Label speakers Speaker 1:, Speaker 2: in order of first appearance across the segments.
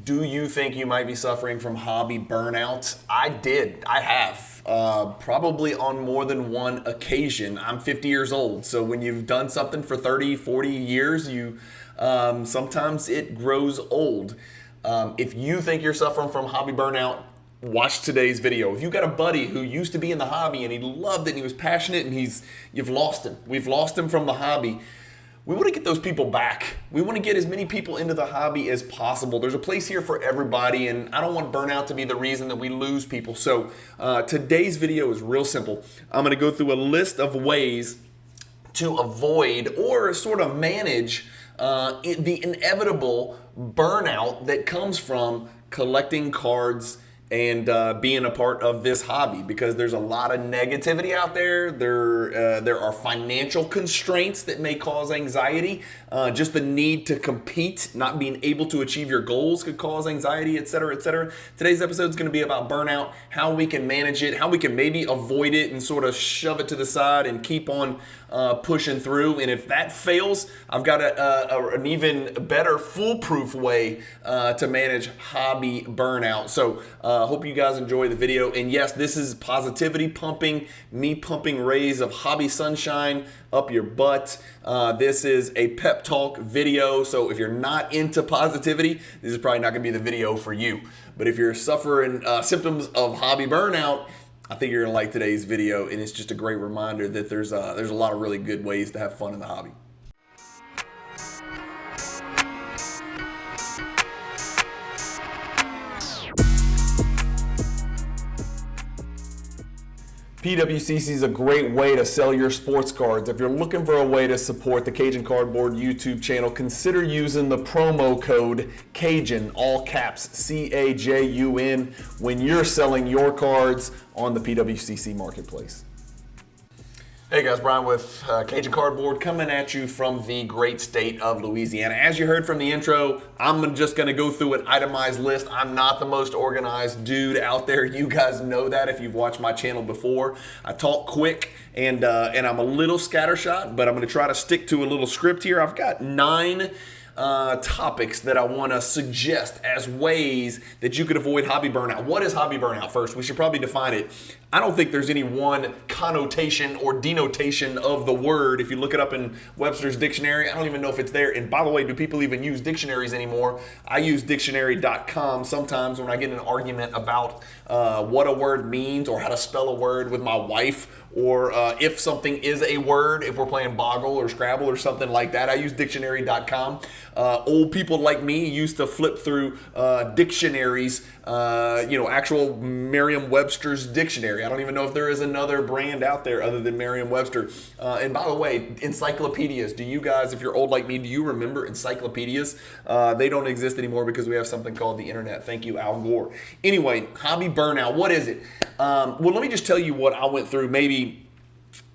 Speaker 1: Do you think you might be suffering from hobby burnout? I did. I have. Probably on more than one occasion. I'm 50 years old, so when you've done something for 30, 40 years, you sometimes it grows old. If you think you're suffering from hobby burnout, watch today's video. If you got a buddy who used to be in the hobby and he loved it and he was passionate and you've lost him. We've lost him from the hobby. We want to get those people back. We want to get as many people into the hobby as possible. There's a place here for everybody, and I don't want burnout to be the reason that we lose people. So today's video is real simple. I'm going to go through a list of ways to avoid or sort of manage the inevitable burnout that comes from collecting cards and being a part of this hobby, because there's a lot of negativity out there. There are financial constraints that may cause anxiety. Just the need to compete, not being able to achieve your goals could cause anxiety, et cetera, et cetera. Today's episode is going to be about burnout, how we can manage it, how we can maybe avoid it and sort of shove it to the side and keep on pushing through. And if that fails, I've got an even better foolproof way to manage hobby burnout. So hope you guys enjoy the video. And yes, this is positivity pumping, me pumping rays of hobby sunshine up your butt. This is a pep talk video. So if you're not into positivity, this is probably not going to be the video for you. But if you're suffering symptoms of hobby burnout, I think you're going to like today's video, and it's just a great reminder that there's a lot of really good ways to have fun in the hobby. PWCC is a great way to sell your sports cards. If you're looking for a way to support the Cajun Cardboard YouTube channel, consider using the promo code CAJUN, all caps, CAJUN, when you're selling your cards on the PWCC marketplace. Hey guys, Brian with Cajun Cardboard coming at you from the great state of Louisiana. As you heard from the intro, I'm just going to go through an itemized list. I'm not the most organized dude out there. You guys know that if you've watched my channel before. I talk quick and I'm a little scattershot, but I'm going to try to stick to a little script here. I've got 9 topics that I want to suggest as ways that you could avoid hobby burnout. What is hobby burnout? First, we should probably define it. I don't think there's any one connotation or denotation of the word. If you look it up in Webster's dictionary, I don't even know if it's there. And by the way, do people even use dictionaries anymore? I use dictionary.com sometimes when I get in an argument about what a word means or how to spell a word with my wife, or if something is a word, if we're playing Boggle or Scrabble or something like that. I use dictionary.com. Old people like me used to flip through dictionaries, actual Merriam-Webster's dictionary. I don't even know if there is another brand out there other than Merriam-Webster. And by the way, encyclopedias. Do you guys, if you're old like me, do you remember encyclopedias? They don't exist anymore because we have something called the internet. Thank you, Al Gore. Anyway, hobby burnout. What is it? Well, let me just tell you what I went through maybe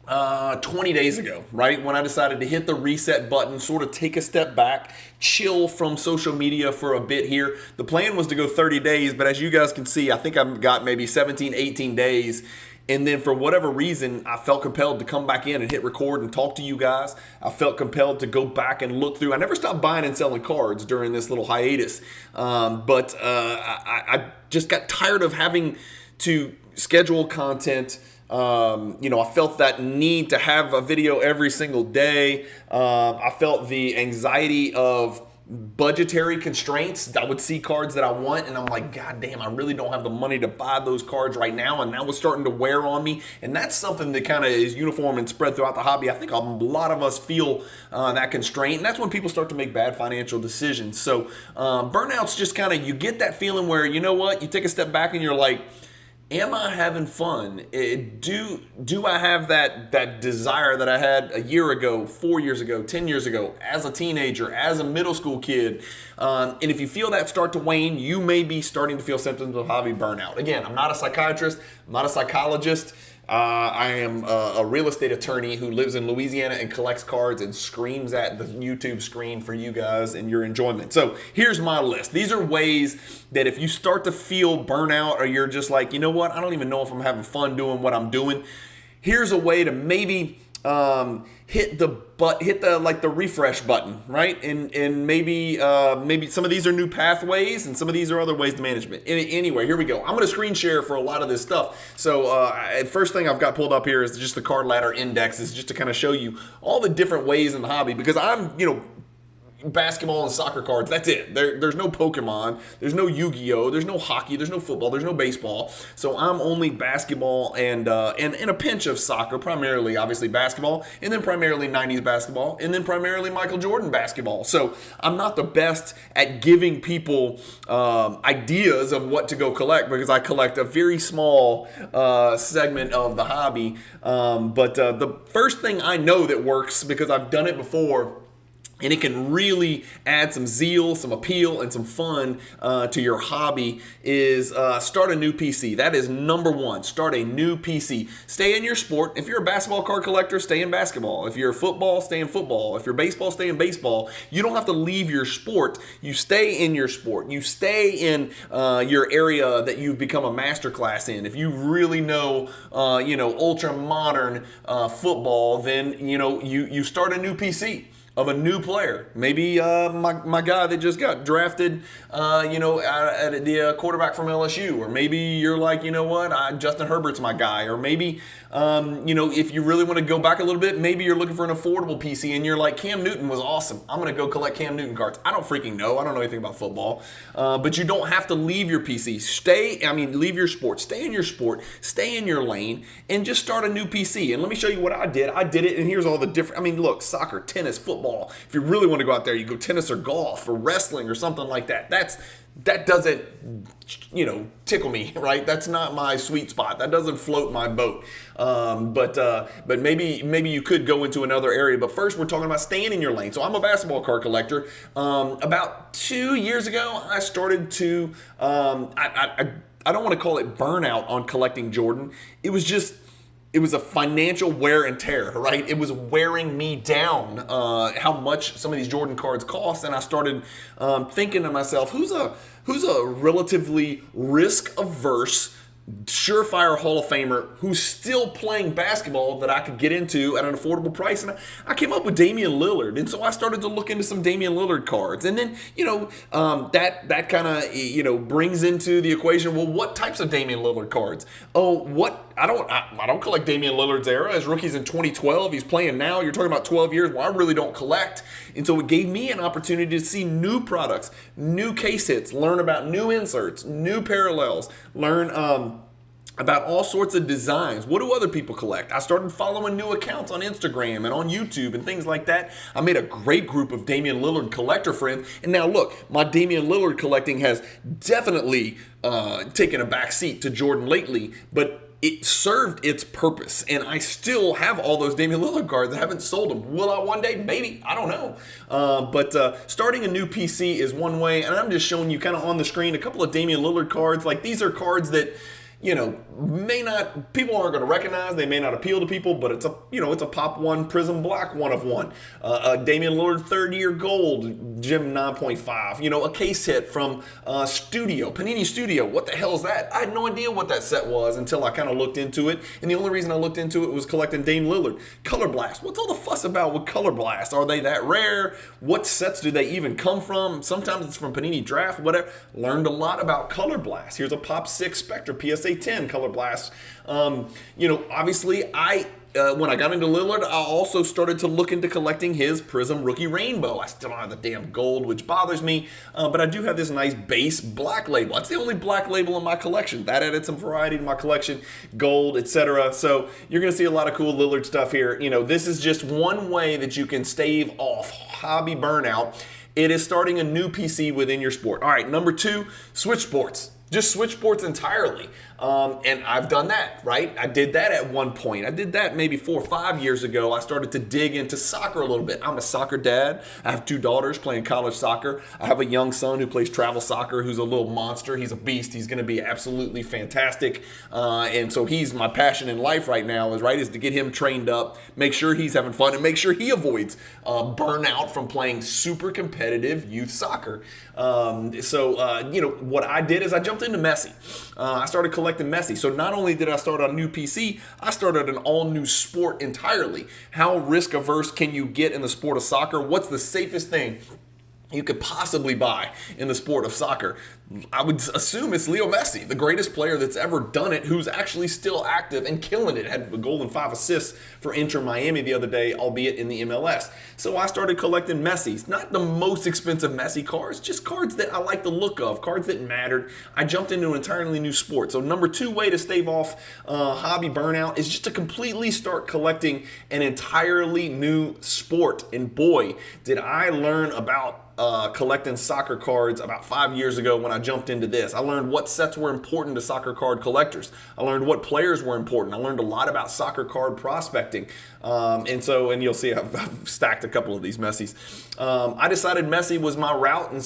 Speaker 1: 20 days ago, right? When I decided to hit the reset button, sort of take a step back, chill from social media for a bit here. The plan was to go 30 days, but as you guys can see, I think I've got maybe 17, 18 days. And then for whatever reason, I felt compelled to come back in and hit record and talk to you guys. I felt compelled to go back and look through. I never stopped buying and selling cards during this little hiatus. But I just got tired of having to schedule content. I felt that need to have a video every single day. I felt the anxiety of budgetary constraints. I would see cards that I want and I'm like, God damn, I really don't have the money to buy those cards right now. And that was starting to wear on me. And that's something that kind of is uniform and spread throughout the hobby. I think a lot of us feel that constraint. And that's when people start to make bad financial decisions. So burnout's just kind of, you get that feeling where, you know what, you take a step back and you're like, am I having fun? Do I have that desire that I had a year ago, 4 years ago, 10 years ago, as a teenager, as a middle school kid? And if you feel that start to wane, you may be starting to feel symptoms of hobby burnout. Again, I'm not a psychiatrist, I'm not a psychologist. I am a real estate attorney who lives in Louisiana and collects cards and screams at the YouTube screen for you guys and your enjoyment. So here's my list. These are ways that if you start to feel burnout or you're just like, you know what, I don't even know if I'm having fun doing what I'm doing. Here's a way to maybe hit the like the refresh button, right? And maybe some of these are new pathways, and some of these are other ways to management. Anyway, here we go. I'm going to screen share for a lot of this stuff. So first thing I've got pulled up here is just the card ladder indexes, just to kind of show you all the different ways in the hobby, because I'm basketball and soccer cards. That's it. There's no Pokemon. There's no Yu-Gi-Oh. There's no hockey. There's no football. There's no baseball. So I'm only basketball and a pinch of soccer, primarily, obviously basketball, and then primarily 90s basketball, and then primarily Michael Jordan basketball. So I'm not the best at giving people ideas of what to go collect, because I collect a very small segment of the hobby. But the first thing I know that works, because I've done it before, and it can really add some zeal, some appeal, and some fun to your hobby, is start a new PC. That is number one. Start a new PC. Stay in your sport. If you're a basketball card collector, stay in basketball. If you're football, stay in football. If you're baseball, stay in baseball. You don't have to leave your sport. You stay in your sport. You stay in your area that you've become a master class in. If you really know, ultra modern football, then you start a new PC of a new player. Maybe my guy that just got drafted, at the quarterback from LSU. Or maybe you're like, Justin Herbert's my guy. Or maybe, if you really want to go back a little bit, maybe you're looking for an affordable PC and you're like, Cam Newton was awesome. I'm going to go collect Cam Newton cards. I don't freaking know. I don't know anything about football. But you don't have to leave your PC. Leave your sport. Stay in your sport. Stay in your lane. And just start a new PC. And let me show you what I did. I did it, and here's all the different, look, soccer, tennis, football. If you really want to go out there, you go tennis or golf or wrestling or something like that. That doesn't, tickle me, right? That's not my sweet spot. That doesn't float my boat. But maybe you could go into another area. But first, we're talking about staying in your lane. So I'm a basketball card collector. About 2 years ago, I started to, I don't want to call it burnout on collecting Jordan. It was a financial wear and tear, right? It was wearing me down, how much some of these Jordan cards cost. And I started thinking to myself, who's a relatively risk-averse, surefire Hall of Famer who's still playing basketball that I could get into at an affordable price? And I came up with Damian Lillard. And so I started to look into some Damian Lillard cards. And then, that kind of, brings into the equation, well, what types of Damian Lillard cards? I don't collect Damian Lillard's era. His rookie's in 2012. He's playing now. You're talking about 12 years. Well, I really don't collect. And so it gave me an opportunity to see new products, new case hits, learn about new inserts, new parallels, learn about all sorts of designs. What do other people collect? I started following new accounts on Instagram and on YouTube and things like that. I made a great group of Damian Lillard collector friends. And now look, my Damian Lillard collecting has definitely taken a back seat to Jordan lately, but it served its purpose, and I still have all those Damian Lillard cards. I haven't sold them. Will I one day? Maybe. I don't know. But starting a new PC is one way, and I'm just showing you kind of on the screen a couple of Damian Lillard cards. Like, these are cards that, people aren't going to recognize. They may not appeal to people, but it's a Pop 1 Prism Black 1 of 1. A Damian Lillard third year gold Gem 9.5. A case hit from Panini Studio. What the hell is that? I had no idea what that set was until I kind of looked into it. And the only reason I looked into it was collecting Dame Lillard. Color Blast. What's all the fuss about with Color Blast? Are they that rare? What sets do they even come from? Sometimes it's from Panini Draft, whatever. Learned a lot about Color Blast. Here's a Pop 6 Spectre PSA 10 Color Blast. Obviously, when I got into Lillard, I also started to look into collecting his Prism Rookie Rainbow. I still don't have the damn gold, which bothers me, but I do have this nice base black label. That's the only black label in my collection. That added some variety to my collection, gold, etc. So you're going to see a lot of cool Lillard stuff here. This is just one way that you can stave off hobby burnout. It is starting a new PC within your sport. All right, number 2, switch sports. Just switch sports entirely. And I've done that, right? I did that at one point. I did that maybe 4 or 5 years ago. I started to dig into soccer a little bit. I'm a soccer dad. I have 2 daughters playing college soccer. I have a young son who plays travel soccer, who's a little monster. He's a beast. He's going to be absolutely fantastic. And so he's my passion in life right now is to get him trained up, make sure he's having fun, and make sure he avoids burnout from playing super competitive youth soccer. What I did is I jumped jumped into Messi. I started collecting Messi. So not only did I start on a new PC, I started an all new sport entirely. How risk averse can you get in the sport of soccer? What's the safest thing you could possibly buy in the sport of soccer? I would assume it's Leo Messi, the greatest player that's ever done it, who's actually still active and killing it. Had a goal and 5 assists for Inter Miami the other day, albeit in the MLS. So I started collecting Messis. Not the most expensive Messi cards, just cards that I like the look of, cards that mattered. I jumped into an entirely new sport. So number 2 way to stave off hobby burnout is just to completely start collecting an entirely new sport. And boy, did I learn about collecting soccer cards about 5 years ago when I jumped into this. I learned what sets were important to soccer card collectors. I learned what players were important. I learned a lot about soccer card prospecting. And you'll see I've stacked a couple of these Messis. I decided Messi was my route, and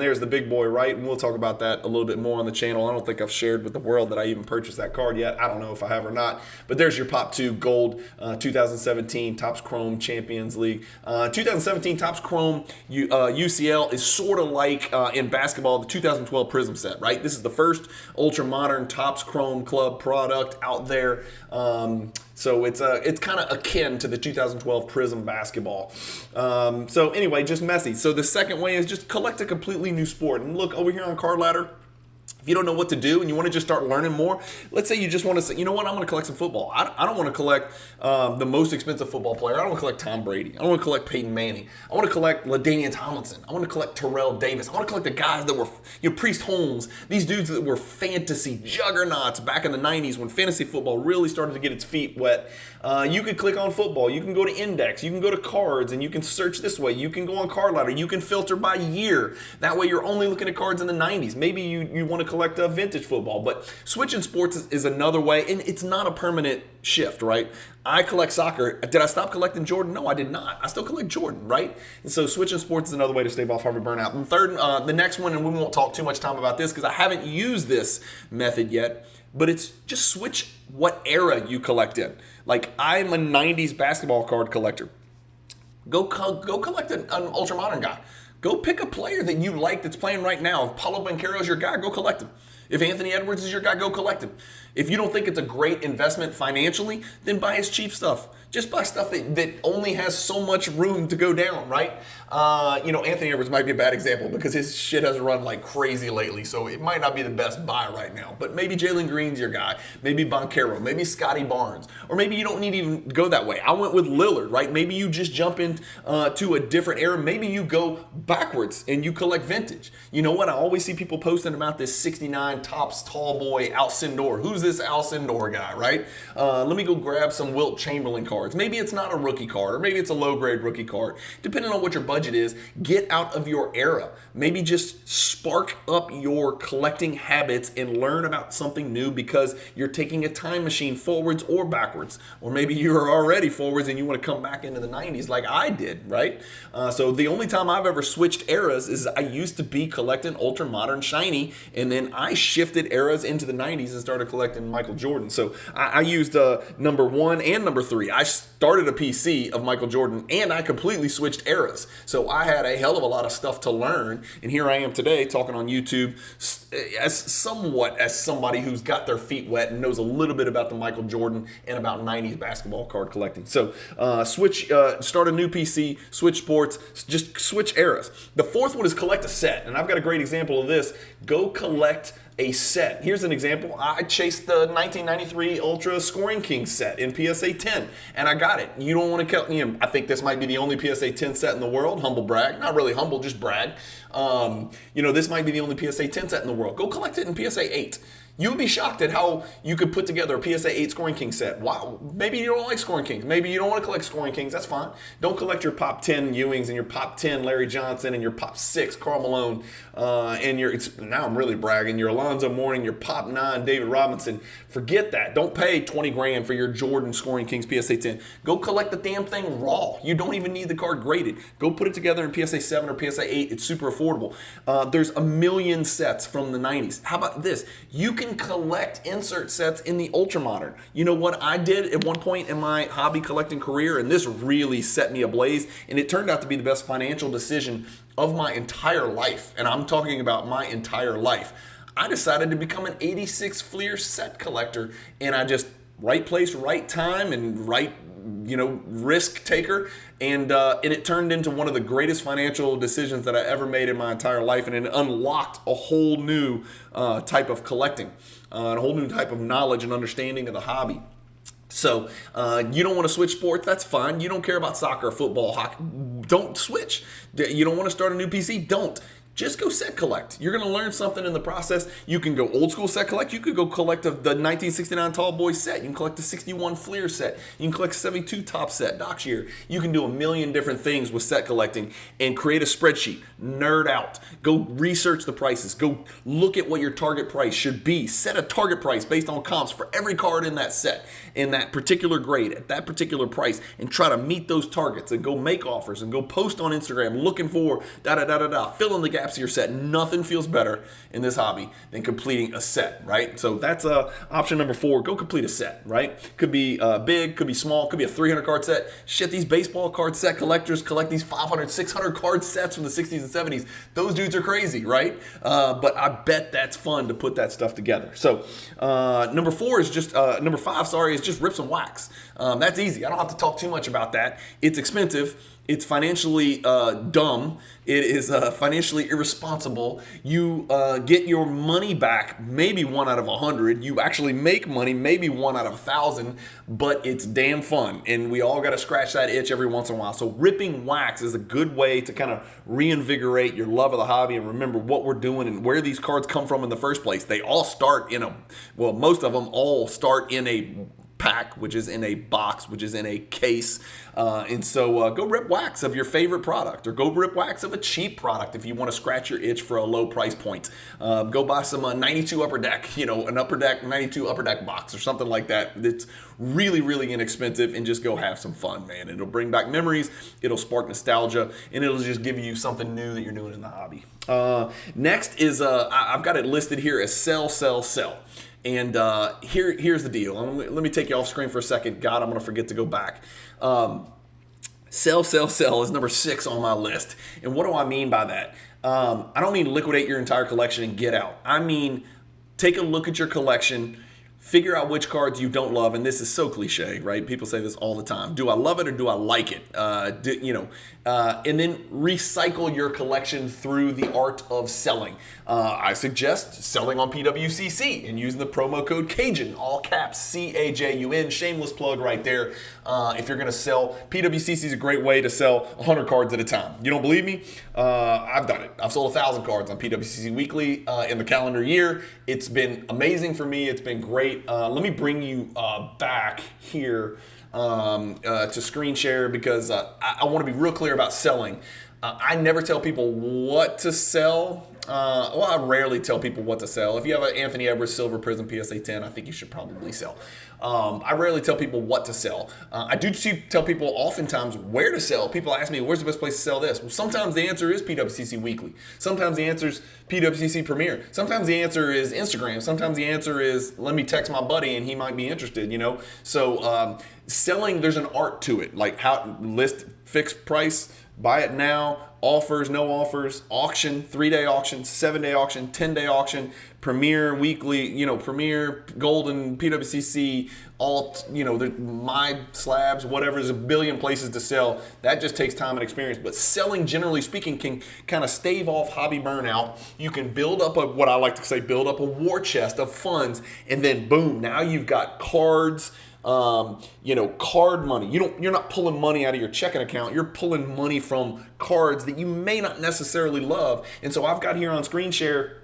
Speaker 1: there's the big boy, right? And we'll talk about that a little bit more on the channel. I don't think I've shared with the world that I even purchased that card yet. I don't know if I have or not. But there's your Pop 2 Gold 2017 Topps Chrome Champions League. 2017 Topps Chrome UCL is sort of like in basketball the 2012 Prism set, right? This is the first ultra modern Topps Chrome Club product out there. So it's kind of akin to the 2012 Prism basketball. So anyway, just Messi. So the second way is just collect a completely new sport. And look, over here on Card Ladder, if you don't know what to do and you want to just start learning more, let's say you just want to say, you know what, I'm going to collect some football. I don't want to collect the most expensive football player. I don't want to collect Tom Brady. I don't want to collect Peyton Manning. I want to collect LaDainian Tomlinson. I want to collect Terrell Davis. I want to collect the guys that were, Priest Holmes, these dudes that were fantasy juggernauts back in the 90s when fantasy football really started to get its feet wet. You could click on football. You can go to index. You can go to cards and you can search this way. You can go on Card Ladder. You can filter by year. That way you're only looking at cards in the 90s. Maybe you want to collect vintage football, but switching sports is another way, and it's not a permanent shift, right? I collect soccer. Did I stop collecting Jordan? No, I did not. I still collect Jordan, right? And so switching sports is another way to stave off hobby burnout. And third, the next one, and we won't talk too much time about this because I haven't used this method yet, but it's just switch what era you collect in. Like, I'm a 90s basketball card collector. Go collect an ultra modern guy. Go pick a player that you like that's playing right now. If Paulo Banchero is your guy, go collect him. If Anthony Edwards is your guy, go collect him. If you don't think it's a great investment financially, then buy his cheap stuff. Just buy stuff that only has so much room to go down, right? Anthony Edwards might be a bad example because his shit has run like crazy lately, so it might not be the best buy right now. But maybe Jalen Green's your guy, maybe Banchero, maybe Scotty Barnes, or maybe you don't need to even go that way. I went with Lillard, right? Maybe you just jump in to a different era. Maybe you go backwards and you collect vintage. You know what? I always see people posting about this 69 Topps tall boy Alcindor. Who's this Alcindor guy, right? Let me go grab some Wilt Chamberlain cards. Maybe it's not a rookie card, or maybe it's a low-grade rookie card. Depending on what your budget is, get out of your era. Maybe just spark up your collecting habits and learn about something new because you're taking a time machine forwards or backwards. Or maybe you're already forwards and you want to come back into the 90s like I did, right? So the only time I've ever switched eras is I used to be collecting ultra modern shiny, and then I shifted eras into the 90s and started collecting Michael Jordan. So I used number 1 and number 3. I started a PC of Michael Jordan and I completely switched eras. So I had a hell of a lot of stuff to learn, and here I am today talking on YouTube as somebody who's got their feet wet and knows a little bit about the Michael Jordan and about 90s basketball card collecting. So start a new PC, switch sports, just switch eras. The fourth one is collect a set, and I've got a great example of this. Go collect a set. Here's an example. I chased the 1993 Ultra Scoring King set in PSA 10, and I got it. You don't want to count, I think this might be the only PSA 10 set in the world. Humble brag. Not really humble, just brag. This might be the only PSA 10 set in the world. Go collect it in PSA 8. You would be shocked at how you could put together a PSA 8 Scoring King set. Wow, maybe you don't like Scoring Kings. Maybe you don't want to collect Scoring Kings. That's fine. Don't collect your Pop 10 Ewings and your Pop 10 Larry Johnson and your Pop 6 Karl Malone now I'm really bragging, your Alonzo Mourning, your Pop 9 David Robinson. Forget that. Don't pay 20 grand for your Jordan Scoring Kings PSA 10. Go collect the damn thing raw. You don't even need the card graded. Go put it together in PSA 7 or PSA 8. It's super affordable. There's a million sets from the 90s. How about this? You can collect insert sets in the ultra modern. You know what I did at one point in my hobby collecting career, and this really set me ablaze, and it turned out to be the best financial decision of my entire life. And I'm talking about my entire life. I decided to become an 86 Fleer set collector, and I just right place, right time, and right risk taker, and it turned into one of the greatest financial decisions that I ever made in my entire life, and it unlocked a whole new type of collecting, a whole new type of knowledge and understanding of the hobby. So you don't want to switch sports, that's fine. You don't care about soccer, football, hockey, don't switch. You don't want to start a new PC, don't. Just go set collect. You're going to learn something in the process. You can go old school set collect. You could go collect the 1969 Tall Boy set. You can collect the 61 Fleer set. You can collect 72 Top set, Doc's year. You can do a million different things with set collecting and create a spreadsheet. Nerd out. Go research the prices. Go look at what your target price should be. Set a target price based on comps for every card in that set, in that particular grade, at that particular price, and try to meet those targets and go make offers and go post on Instagram looking for fill in the gap of your set. Nothing feels better in this hobby than completing a set, right? So that's option number 4. Go complete a set, right? Could be big, could be small, could be a 300 card set. Shit, these baseball card set collectors collect these 500, 600 card sets from the 60s and 70s. Those dudes are crazy, right? But I bet that's fun to put that stuff together. So number 5, is just rip some wax. That's easy. I don't have to talk too much about that. It's expensive. It's financially dumb. It is financially irresponsible. You get your money back maybe 1 out of 100. You actually make money maybe 1 out of 1,000, but it's damn fun. And we all got to scratch that itch every once in a while. So ripping wax is a good way to kind of reinvigorate your love of the hobby and remember what we're doing and where these cards come from in the first place. They all start most of them all start in a pack, which is in a box, which is in a case. And so go rip wax of your favorite product, or go rip wax of a cheap product if you want to scratch your itch for a low price point. Go buy some 92 Upper Deck, an Upper Deck 92 Upper Deck box or something like that. It's really, really inexpensive, and just go have some fun, man. It'll bring back memories, it'll spark nostalgia, and it'll just give you something new that you're doing in the hobby. Next is, I've got it listed here as sell, sell, sell. And here's the deal. Let me take you off screen for a second. God, I'm going to forget to go back. Sell, sell, sell is number 6 on my list. And what do I mean by that? I don't mean liquidate your entire collection and get out. I mean take a look at your collection, figure out which cards you don't love, and this is so cliche, right? People say this all the time. Do I love it or do I like it? And then recycle your collection through the art of selling. I suggest selling on PWCC and using the promo code Cajun, all caps, CAJUN, shameless plug right there. If you're gonna sell, PWCC is a great way to sell 100 cards at a time. You don't believe me? I've done it. I've sold 1,000 cards on PWCC weekly in the calendar year. It's been amazing for me. It's been great. Let me bring you back here to screen share, because I want to be real clear about selling. I never tell people what to sell. I rarely tell people what to sell. If you have an Anthony Edwards Silver Prism PSA 10, I think you should probably sell. I rarely tell people what to sell. I do tell people oftentimes where to sell. People ask me, where's the best place to sell this? Well, sometimes the answer is PWCC Weekly. Sometimes the answer is PWCC Premier. Sometimes the answer is Instagram. Sometimes the answer is, let me text my buddy and he might be interested, So selling, there's an art to it, like how list fixed price, buy it now, offers, no offers, auction, 3-day auction, 7-day auction, 10-day auction, Premier, weekly, Premier, Golden, PWCC, alt, my slabs, whatever. There's a billion places to sell. That just takes time and experience. But selling, generally speaking, can kind of stave off hobby burnout. You can build up build up a war chest of funds, and then boom, now you've got cards. Card money. You're not pulling money out of your checking account. You're pulling money from cards that you may not necessarily love. And so I've got here on screen share,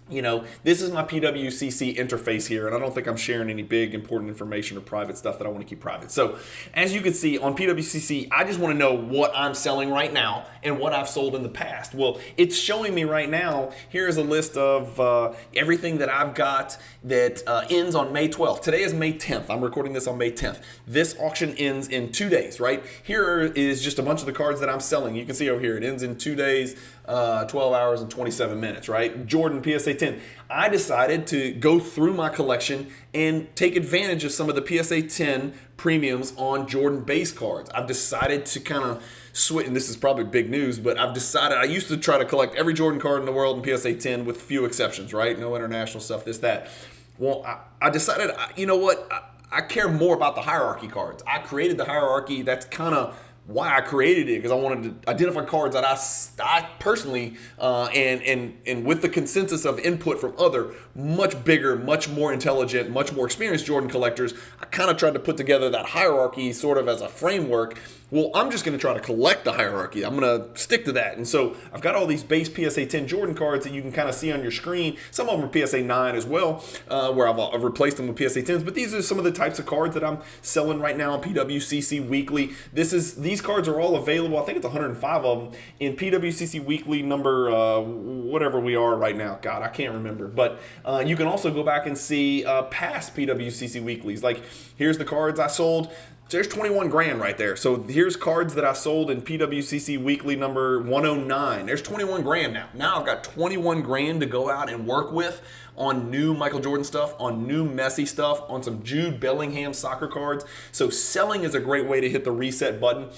Speaker 1: this is my PWCC interface here, and I don't think I'm sharing any big important information or private stuff that I want to keep private. So as you can see on PWCC, I just want to know what I'm selling right now and what I've sold in the past. Well, it's showing me right now, here's a list of everything that I've got that ends on May 12th. Today is May 10th. I'm recording this on May 10th. This auction ends in 2 days, right? Here is just a bunch of the cards that I'm selling. You can see over here, it ends in 2 days, 12 hours and 27 minutes, right? Jordan PSA 10. I decided to go through my collection and take advantage of some of the PSA 10 premiums on Jordan base cards. I've decided to kind of and this is probably big news, but I've decided I used to try to collect every Jordan card in the world in PSA 10 with few exceptions, right? No international stuff, this, that. Well, I decided, you know what? I care more about the hierarchy cards. I created the hierarchy. That's kind of why I created it, because I wanted to identify cards that I personally and with the consensus of input from other much bigger, much more intelligent, much more experienced Jordan collectors. I kind of tried to put together that hierarchy sort of as a framework. Well, I'm just going to try to collect the hierarchy. I'm going to stick to that. And so I've got all these base PSA 10 Jordan cards that you can kind of see on your screen. Some of them are PSA 9 as well, where I've replaced them with PSA 10s. But these are some of the types of cards that I'm selling right now on PWCC Weekly. These cards are all available. I think it's 105 of them in PWCC Weekly number whatever we are right now. God, I can't remember. But you can also go back and see past PWCC Weeklies. Like, here's the cards I sold. There's 21 grand right there. So here's cards that I sold in PWCC Weekly number 109. There's 21 grand now. Now I've got 21 grand to go out and work with on new Michael Jordan stuff, on new Messi stuff, on some Jude Bellingham soccer cards. So selling is a great way to hit the reset button.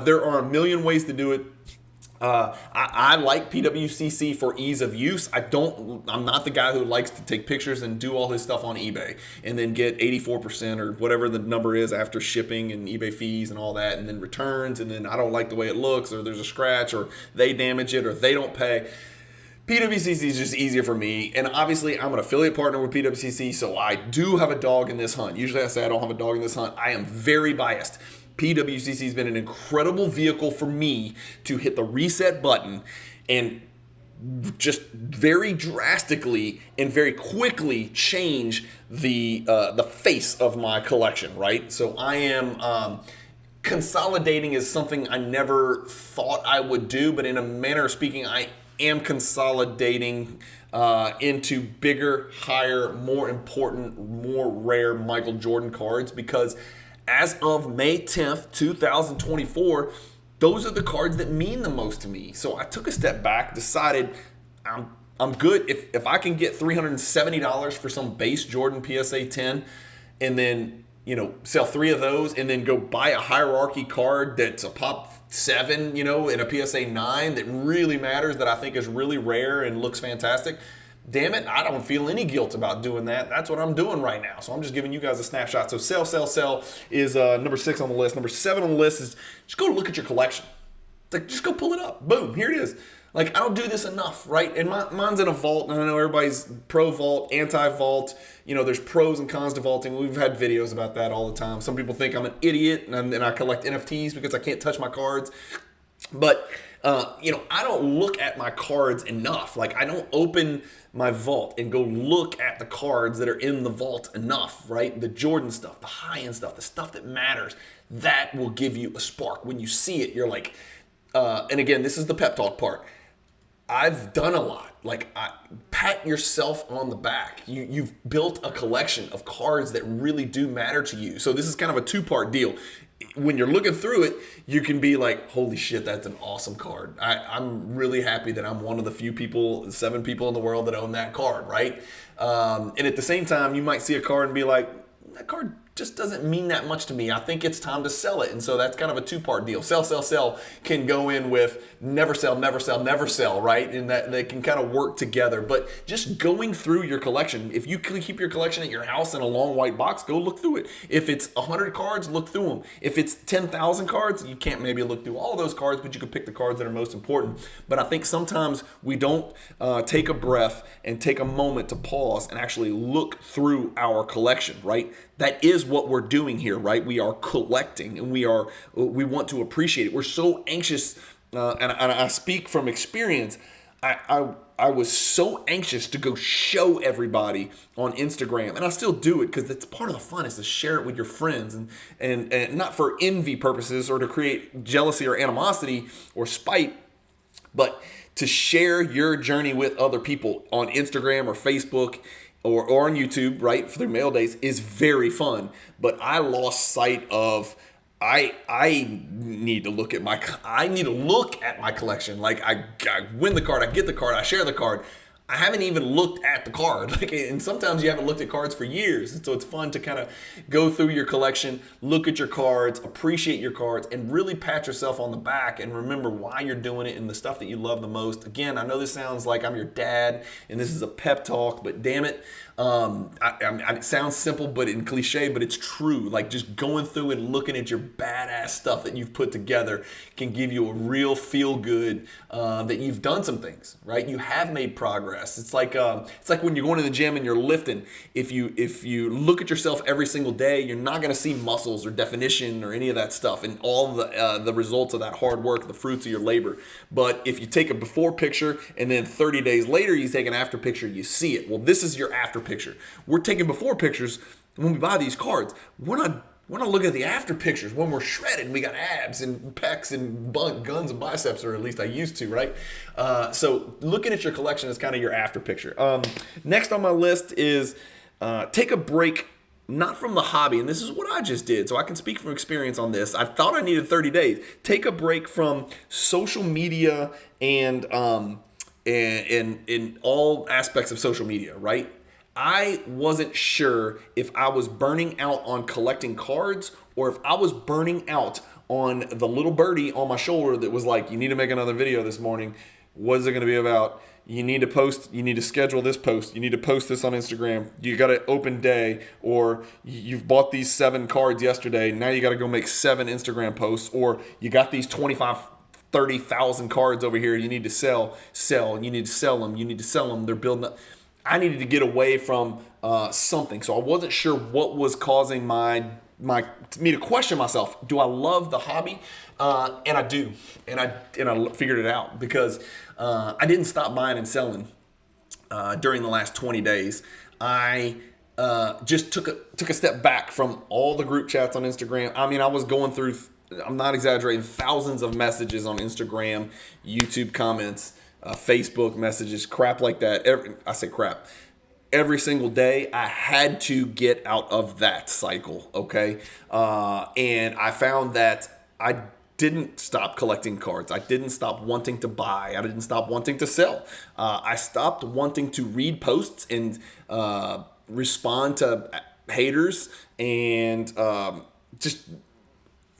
Speaker 1: There are a million ways to do it. I like PWCC for ease of use. I'm not the guy who likes to take pictures and do all his stuff on eBay and then get 84% or whatever the number is after shipping and eBay fees and all that, and then returns, and then I don't like the way it looks, or there's a scratch, or they damage it, or they don't pay. PWCC is just easier for me, and obviously I'm an affiliate partner with PWCC, so I do have a dog in this hunt. Usually I say I don't have a dog in this hunt. I am very biased. PWCC has been an incredible vehicle for me to hit the reset button and just very drastically and very quickly change the face of my collection, right? So I am consolidating is something I never thought I would do, but in a manner of speaking, I am consolidating into bigger, higher, more important, more rare Michael Jordan cards, because as of May 10th, 2024, those are the cards that mean the most to me. So I took a step back, decided I'm good. If I can get $370 for some base Jordan PSA 10 and then, sell 3 of those and then go buy a hierarchy card that's a pop 7, in a PSA 9 that really matters, that I think is really rare and looks fantastic, damn it, I don't feel any guilt about doing that. That's what I'm doing right now. So I'm just giving you guys a snapshot. So sell is number 6 on the list. Number 7 on the list is just go look at your collection. It's like, just go pull it up. Boom, here it is. Like, I don't do this enough, right? And mine's in a vault. And I know everybody's pro vault, anti-vault. There's pros and cons to vaulting. We've had videos about that all the time. Some people think I'm an idiot and I collect NFTs because I can't touch my cards. But I don't look at my cards enough. Like, I don't open my vault and go look at the cards that are in the vault enough, right? The Jordan stuff, the high-end stuff, the stuff that matters. That will give you a spark. When you see it, you're like, and again, this is the pep talk part. I've done a lot. Like, pat yourself on the back. You've built a collection of cards that really do matter to you. So this is kind of a 2-part deal. When you're looking through it, you can be like, holy shit, that's an awesome card. I'm really happy that I'm one of the few people, 7 people in the world that own that card, right? And at the same time, you might see a card and be like, that card just doesn't mean that much to me. I think it's time to sell it. And so that's kind of a 2-part deal. Sell can go in with never sell, right? And that they can kind of work together. But just going through your collection, if you can keep your collection at your house in a long white box, go look through it. If it's 100 cards, look through them. If it's 10,000 cards, you can't maybe look through all of those cards, but you can pick the cards that are most important. But I think sometimes we don't take a breath and take a moment to pause and actually look through our collection, right? That is what we're doing here, right? We are collecting, and we want to appreciate it. We're so anxious, and I speak from experience. I was so anxious to go show everybody on Instagram, and I still do it because it's part of the fun is to share it with your friends, and not for envy purposes or to create jealousy or animosity or spite, but to share your journey with other people on Instagram or Facebook or on YouTube, right, through mail days is very fun. But I lost sight of I need to look at my collection. Like, I win the card, I get the card, I share the card. I haven't even looked at the card. And sometimes you haven't looked at cards for years. And so it's fun to kind of go through your collection, look at your cards, appreciate your cards, and really pat yourself on the back and remember why you're doing it and the stuff that you love the most. Again, I know this sounds like I'm your dad and this is a pep talk, but damn it, it sounds simple but in cliche, but it's true. Like just going through and looking at your badass stuff that you've put together can give you a real feel good that you've done some things, right? You have made progress. It's like when you're going to the gym and you're lifting. If you look at yourself every single day, you're not going to see muscles or definition or any of that stuff and all the results of that hard work, the fruits of your labor. But if you take a before picture and then 30 days later you take an after picture, you see it. Well, this is your after picture. We're taking before pictures when we buy these cards. We're not looking at the after pictures when we're shredded. We got abs and pecs and guns and biceps, or at least I used to, right? So looking at your collection is kind of your after picture. Next on my list is take a break, not from the hobby, and this is what I just did, so I can speak from experience on this. I thought I needed 30 days. Take a break from social media and in all aspects of social media, right? I wasn't sure if I was burning out on collecting cards or if I was burning out on the little birdie on my shoulder that was like, you need to make another video this morning. What is it going to be about? You need to post, you need to schedule this post. You need to post this on Instagram. You got an open day, or you've bought these 7 cards yesterday. Now you got to go make 7 Instagram posts, or you got these 30,000 cards over here. You need to sell. You need to sell them. They're building up. I needed to get away from something. So I wasn't sure what was causing me to question myself. Do I love the hobby? And I do. And I figured it out because I didn't stop buying and selling during the last 20 days. I just took a step back from all the group chats on Instagram. I mean, I was going through, I'm not exaggerating, thousands of messages on Instagram, YouTube comments, Facebook messages, crap like that. I say crap. Every single day, I had to get out of that cycle, okay? And I found that I didn't stop collecting cards. I didn't stop wanting to buy. I didn't stop wanting to sell. I stopped wanting to read posts and respond to haters and just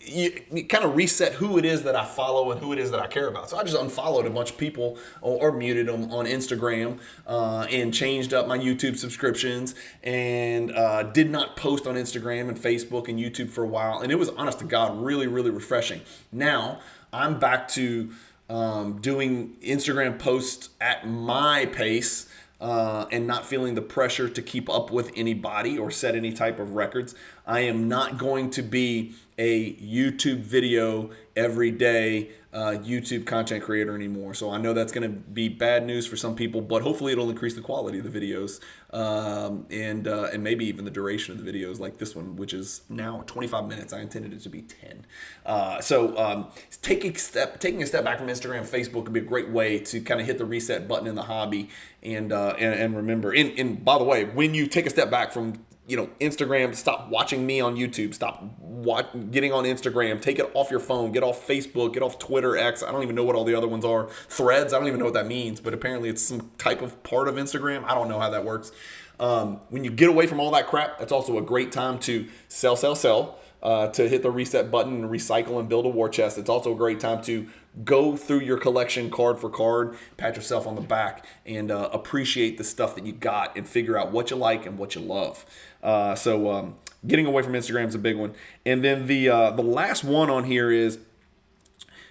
Speaker 1: you kind of reset who it is that I follow and who it is that I care about. So I just unfollowed a bunch of people or muted them on Instagram and changed up my YouTube subscriptions and did not post on Instagram and Facebook and YouTube for a while. And it was, honest to God, really, really refreshing. Now I'm back to doing Instagram posts at my pace and not feeling the pressure to keep up with anybody or set any type of records. I am not going to be a YouTube video every day YouTube content creator anymore. So I know that's going to be bad news for some people, but hopefully it'll increase the quality of the videos and maybe even the duration of the videos, like this one, which is now 25 minutes. I intended it to be 10. Taking a step back from Instagram, Facebook would be a great way to kind of hit the reset button in the hobby and remember. And by the way, when you take a step back from Instagram, stop watching me on YouTube, stop getting on Instagram, take it off your phone, get off Facebook, get off Twitter, X. I don't even know what all the other ones are. Threads, I don't even know what that means, but apparently it's some type of part of Instagram. I don't know how that works. When you get away from all that crap, that's also a great time to sell, to hit the reset button and recycle and build a war chest. It's also a great time to go through your collection card for card, pat yourself on the back, and appreciate the stuff that you got and figure out what you like and what you love. So getting away from Instagram is a big one. And then the last one on here is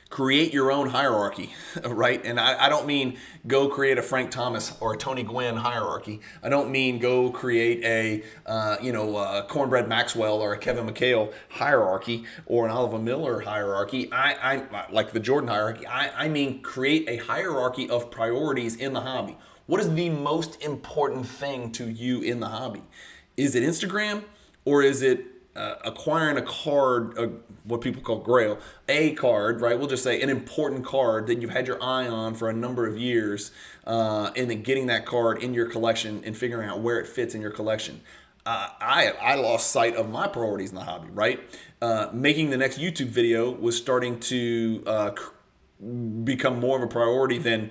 Speaker 1: create your own hierarchy, right? And I don't mean go create a Frank Thomas or a Tony Gwynn hierarchy. I don't mean go create a Cornbread Maxwell or a Kevin McHale hierarchy or an Oliver Miller hierarchy. I like the Jordan hierarchy. I mean create a hierarchy of priorities in the hobby. What is the most important thing to you in the hobby? Is it Instagram, or is it acquiring a card, what people call grail, a card, right? We'll just say an important card that you've had your eye on for a number of years, and then getting that card in your collection and figuring out where it fits in your collection. I lost sight of my priorities in the hobby, right? Making the next YouTube video was starting to become more of a priority than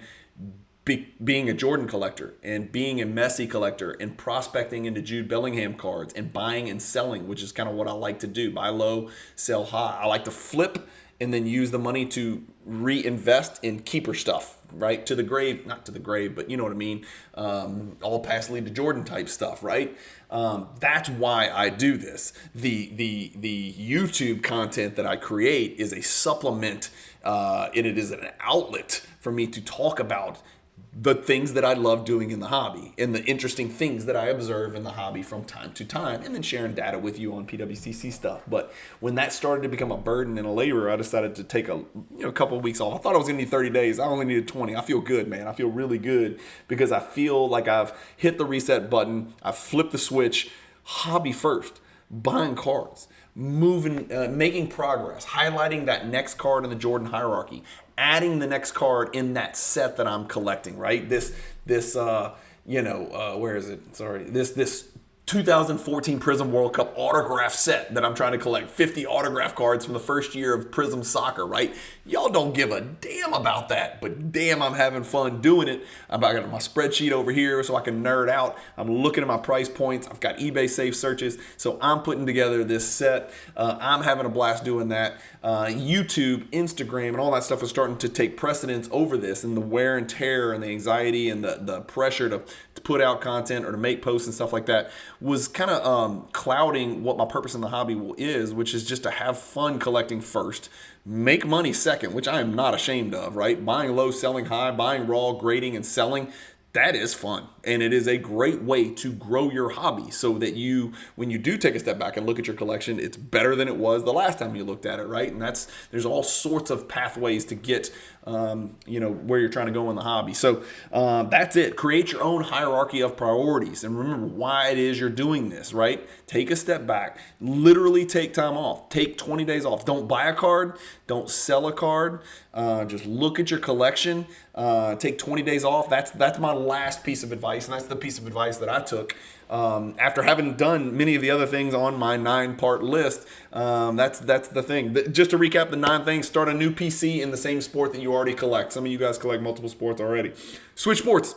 Speaker 1: being a Jordan collector and being a Messi collector and prospecting into Jude Bellingham cards and buying and selling, which is kind of what I like to do. Buy low, sell high. I like to flip and then use the money to reinvest in keeper stuff, right? To the grave, not to the grave, but you know what I mean? All paths lead to Jordan type stuff, right? That's why I do this. The YouTube content that I create is a supplement, and it is an outlet for me to talk about the things that I love doing in the hobby and the interesting things that I observe in the hobby from time to time, and then sharing data with you on PWCC stuff. But when that started to become a burden and a labor, I decided to take a couple of weeks off. I thought I was gonna need 30 days. I only needed 20. I feel good, man. I feel really good because I feel like I've hit the reset button. I've flipped the switch. Hobby first, buying cards, moving, making progress, highlighting that next card in the Jordan hierarchy, adding the next card in that set that I'm collecting, right? This where is it? Sorry, this 2014 Prism World Cup autograph set that I'm trying to collect. 50 autograph cards from the first year of Prism Soccer, right? Y'all don't give a damn about that, but damn, I'm having fun doing it. I've got my spreadsheet over here so I can nerd out. I'm looking at my price points. I've got eBay safe searches. So I'm putting together this set. I'm having a blast doing that. YouTube, Instagram, and all that stuff is starting to take precedence over this, and the wear and tear and the anxiety and the pressure to put out content or to make posts and stuff like that was kind of clouding what my purpose in the hobby is, which is just to have fun collecting first, make money second, which I am not ashamed of, right? Buying low, selling high, buying raw, grading, and selling. That is fun, and it is a great way to grow your hobby so that you, when you do take a step back and look at your collection, it's better than it was the last time you looked at it, right? And there's all sorts of pathways to get where you're trying to go in the hobby. So that's it. Create your own hierarchy of priorities, and remember why it is you're doing this, right? Take a step back, literally take time off, take 20 days off. Don't buy a card, don't sell a card, just look at your collection, take 20 days off. That's my last piece of advice, and that's the piece of advice that I took after having done many of the other things on my 9-part list. That's the thing. Just to recap the 9 things: start a new PC in the same sport that you already collect. Some of you guys collect multiple sports already. Switch sports.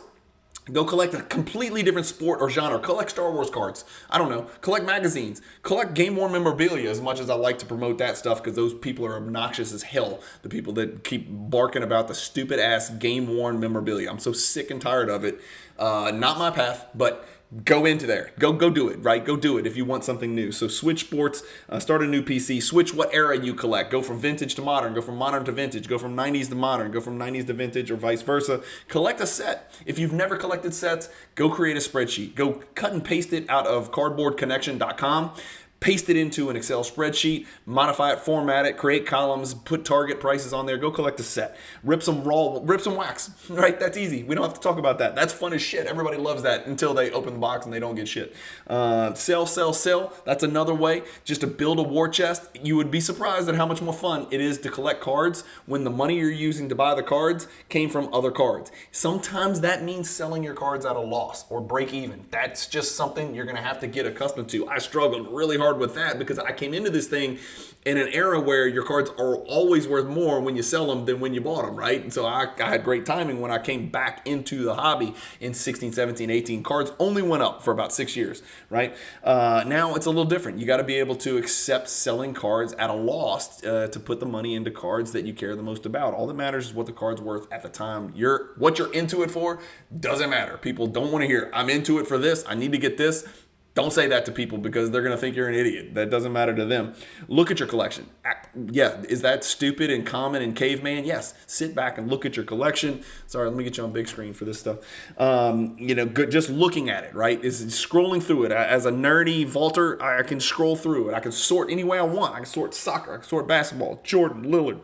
Speaker 1: Go collect a completely different sport or genre. Collect Star Wars cards. I don't know. Collect magazines. Collect game-worn memorabilia, as much as I like to promote that stuff, because those people are obnoxious as hell. The people that keep barking about the stupid-ass game-worn memorabilia. I'm so sick and tired of it. Not my path, but go into there. Go do it, right? Go do it if you want something new. So switch sports, start a new PC, switch what era you collect. Go from vintage to modern, go from modern to vintage, go from 90s to modern, go from 90s to vintage, or vice versa. Collect a set. If you've never collected sets, go create a spreadsheet. Go cut and paste it out of cardboardconnection.com. Paste it into an Excel spreadsheet, modify it, format it, create columns, put target prices on there, go collect a set. Rip some wax, right? That's easy. We don't have to talk about that. That's fun as shit. Everybody loves that until they open the box and they don't get shit. Sell. That's another way, just to build a war chest. You would be surprised at how much more fun it is to collect cards when the money you're using to buy the cards came from other cards. Sometimes that means selling your cards at a loss or break even. That's just something you're gonna have to get accustomed to. I struggled really hard with that because I came into this thing in an era where your cards are always worth more when you sell them than when you bought them, right? And so I had great timing when I came back into the hobby in 16, 17, 18. Cards only went up for about 6 years, right? Now it's a little different. You got to be able to accept selling cards at a loss to put the money into cards that you care the most about. All that matters is what the card's worth at the time. What you're into it for doesn't matter. People don't want to hear, I'm into it for this, I need to get this. Don't say that to people because they're going to think you're an idiot. That doesn't matter to them. Look at your collection. Yeah, is that stupid and common and caveman? Yes. Sit back and look at your collection. Sorry, let me get you on big screen for this stuff. Just looking at it, right? Is scrolling through it. As a nerdy vaulter, I can scroll through it. I can sort any way I want. I can sort soccer. I can sort basketball. Jordan, Lillard,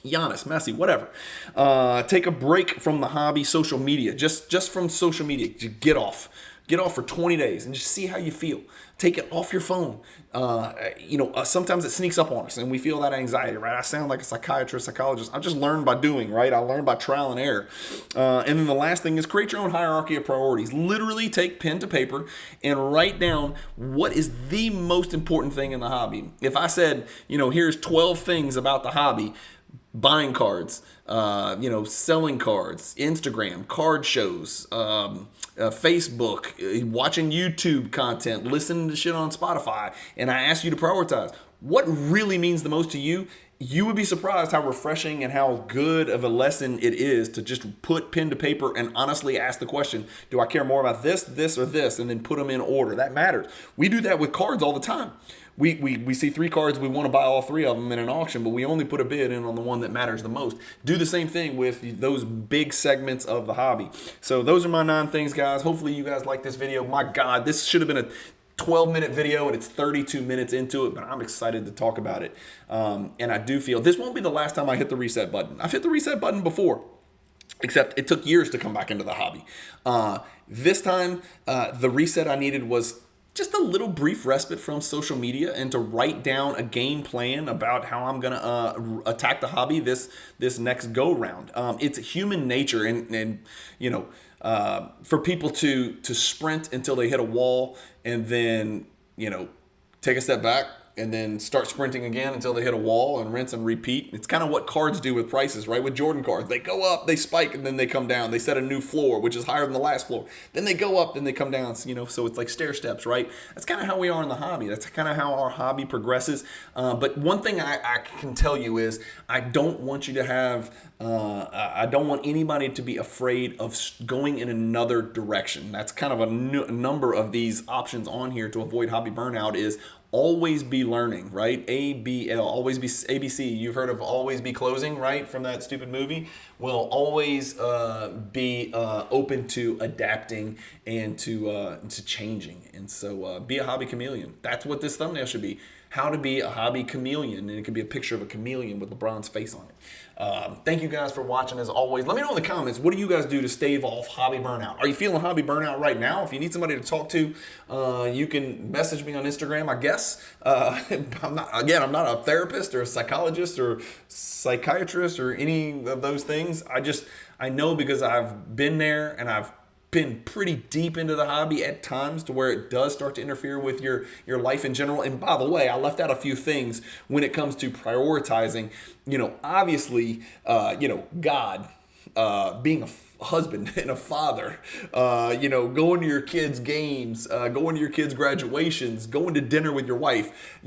Speaker 1: Giannis, Messi, whatever. Take a break from the hobby, social media. Just from social media. Just get off. Get off for 20 days and just see how you feel. Take it off your phone. Sometimes it sneaks up on us and we feel that anxiety, right? I sound like a psychiatrist, psychologist. I just learned by doing, right? I learned by trial and error. And then the last thing is create your own hierarchy of priorities. Literally take pen to paper and write down what is the most important thing in the hobby. If I said, here's 12 things about the hobby,
Speaker 2: buying cards, selling cards, Instagram, card shows, Facebook, watching YouTube content, listening to shit on Spotify, and I ask you to prioritize what really means the most to you. You would be surprised how refreshing and how good of a lesson it is to just put pen to paper and honestly ask the question, do I care more about this, this, or this? And then put them in order. That matters. We do that with cards all the time. We see 3 cards, we want to buy all 3 of them in an auction, but we only put a bid in on the one that matters the most. Do the same thing with those big segments of the hobby. So those are my 9 things, guys. Hopefully you guys like this video. My God, this should have been a 12-minute video and it's 32 minutes into it, but I'm excited to talk about it. And I do feel this won't be the last time I hit the reset button. I've hit the reset button before, except it took years to come back into the hobby. This time, the reset I needed was just a little brief respite from social media and to write down a game plan about how I'm going to attack the hobby this next go round. It's human nature and for people to sprint until they hit a wall and then, take a step back and then start sprinting again until they hit a wall and rinse and repeat. It's kind of what cards do with prices, right? With Jordan cards, they go up, they spike, and then they come down. They set a new floor, which is higher than the last floor. Then they go up, then they come down, so it's like stair steps, right? That's kind of how we are in the hobby. That's kind of how our hobby progresses. But one thing I can tell you is I don't want you to have, I don't want anybody to be afraid of going in another direction. That's kind of a number of these options on here to avoid hobby burnout is always be learning, right? ABL, always be ABC. You've heard of always be closing, right? From that stupid movie. Well, always be open to adapting and to changing. And so be a hobby chameleon. That's what this thumbnail should be. How to be a hobby chameleon. And it can be a picture of a chameleon with LeBron's face on it. Thank you guys for watching as always. Let me know in the comments, what do you guys do to stave off hobby burnout? Are you feeling hobby burnout right now? If you need somebody to talk to, you can message me on Instagram, I guess. I'm not a therapist or a psychologist or psychiatrist or any of those things. I know because I've been there and I've been pretty deep into the hobby at times to where it does start to interfere with your life in general. And by the way, I left out a few things when it comes to prioritizing. Obviously, God, being a husband and a father, going to your kids' games, going to your kids' graduations, going to dinner with your wife,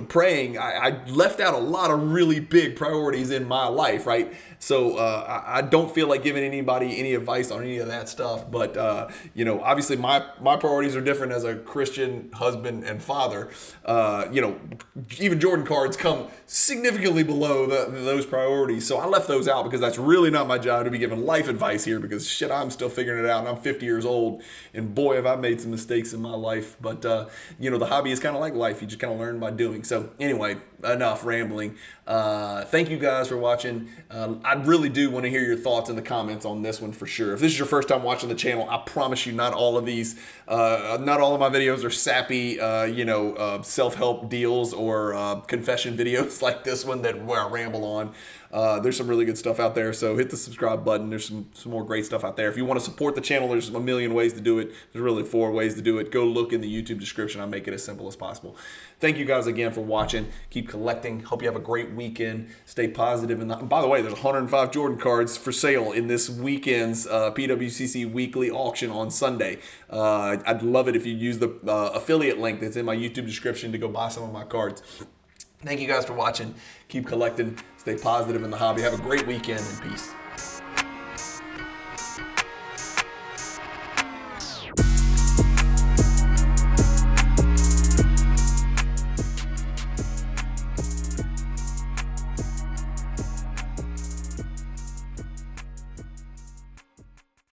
Speaker 2: praying. I left out a lot of really big priorities in my life, right? So I don't feel like giving anybody any advice on any of that stuff. But, obviously my priorities are different as a Christian husband and father. Even Jordan cards come significantly below those priorities. So I left those out because that's really not my job to be giving life advice here because shit, I'm still figuring it out and I'm 50 years old and boy, have I made some mistakes in my life. But, the hobby is kind of like life. You just kind of learn by doing. So anyway, enough rambling. Thank you guys for watching. I really do want to hear your thoughts in the comments on this one for sure. If this is your first time watching the channel, I promise you not all of my videos are sappy, self-help deals or confession videos like this one where I ramble on. There's some really good stuff out there, so hit the subscribe button. There's some more great stuff out there. If you want to support the channel, there's a million ways to do it. There's really 4 ways to do it. Go look in the YouTube description. I make it as simple as possible. Thank you guys again for watching. Keep collecting. Hope you have a great weekend. Stay positive. And by the way, there's 105 Jordan cards for sale in this weekend's PWCC weekly auction on Sunday. I'd love it if you use the affiliate link that's in my YouTube description to go buy some of my cards. Thank you guys for watching. Keep collecting. Stay positive in the hobby. Have a great weekend and peace.